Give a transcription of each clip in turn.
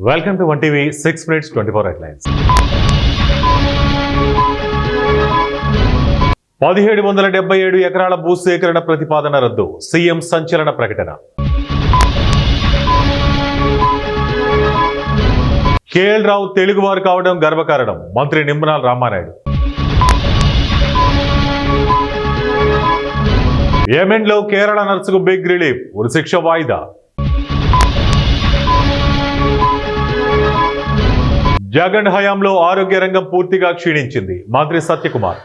Welcome to 1 TV 6 minutes 24 headlines. 1777 ఎకరాల భూసేకరణ ప్రతిపాదన రద్దు, సీఎం సంచలన ప్రకటన. కేఎల్ రావు తెలుగువారు కావడం గర్వకారణం, మంత్రి నిమ్మనాల్ రామానాయుడు. యెమెన్లో కేరళ నర్సుకు బిగ్ రిలీఫ్, ఉరిశిక్ష వాయిదా. జగన్ హయాంలో ఆరోగ్య రంగం పూర్తిగా క్షీణించింది, మంత్రి సత్యకుమార్.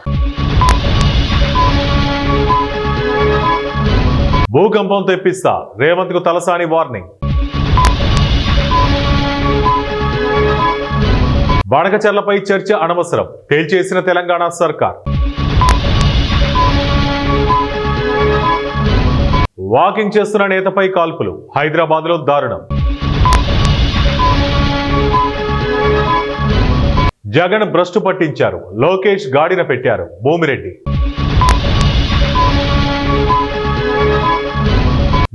భూకంపం తెప్పిస్తా, రేవంత్ కు తలసాని వార్నింగ్. బడకచర్లపై చర్చ అనవసరం, తేల్చేసిన తెలంగాణ సర్కార్. వాకింగ్ చేస్తున్న నేతపై కాల్పులు, హైదరాబాద్ లో దారుణం. జగన్ భ్రష్టు పట్టించారు, లోకేష్ గాడిన పెట్టారు, భూమిరెడ్డి.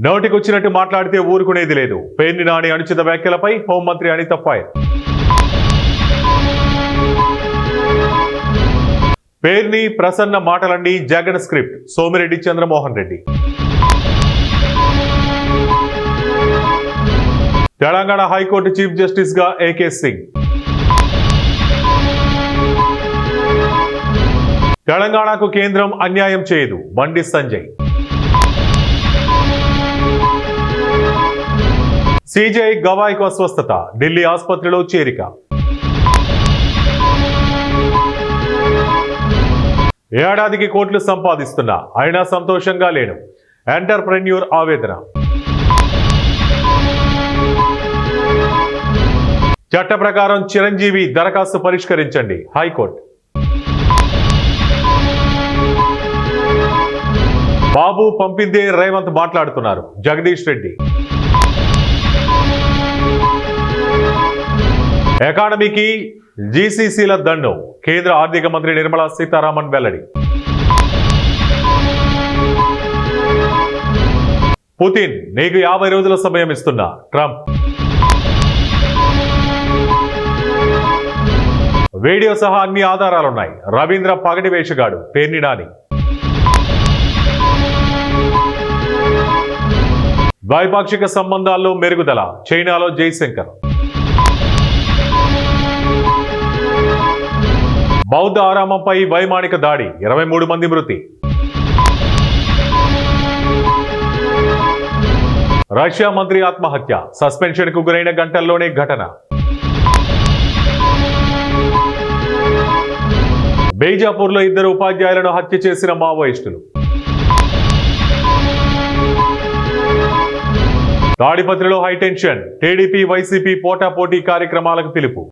నోటికొచ్చినట్టు మాట్లాడితే ఊరుకునేది లేదు, పేర్ని నాని అనుచిత వ్యాఖ్యలపై హోంమంత్రి అనిత ఫైర్. పేర్ని ప్రసన్న మాటలండి Jagan script, Somireddy Chandramohan Reddy. Telangana high court chief justice గా ఏకే సింగ్. తెలంగాణకు కేంద్రం అన్యాయం చేయదు, బండి సంజయ్. సిజేఐ గవాయికు అస్వస్థత, ఢిల్లీ ఆసుపత్రిలో చేరిక. ఏడాదికి కోట్లు సంపాదిస్తున్నా అయినా సంతోషంగా లేను, ఎంటర్ప్రెన్యూర్ ఆవేదన. చట్ట ప్రకారం చిరంజీవి దరఖాస్తు పరిష్కరించండి, హైకోర్టు. బాబు పంపిందే రేవంత్ మాట్లాడుతున్నారు, జగదీష్ రెడ్డి. ఎకానమీకి జీసీసీల దండం, కేంద్ర ఆర్థిక మంత్రి నిర్మలా సీతారామన్ వెల్లడి. పుతిన్ నీకు 50 రోజుల సమయం ఇస్తున్నా, ట్రంప్. వీడియో సహా అన్ని ఆధారాలున్నాయి, రవీంద్ర పగటి వేషగాడు, పేర్ని నాని. ద్వైపాక్షిక సంబంధాల్లో మెరుగుదల, చైనాలో జైశంకర్. బౌద్ధ ఆరామంపై వైమానిక దాడి, 23 మంది మృతి. రష్యా మంత్రి ఆత్మహత్య, సస్పెన్షన్ కు గురైన గంటల్లోనే ఘటన. బీజాపూర్లో 2 ఉపాధ్యాయులను హత్య చేసిన మావోయిస్టులు. తాడిపత్రిలో హైటెన్షన్, టీడీపీ వైసీపీ పోటాపోటీ కార్యక్రమాలకు పిలుపు.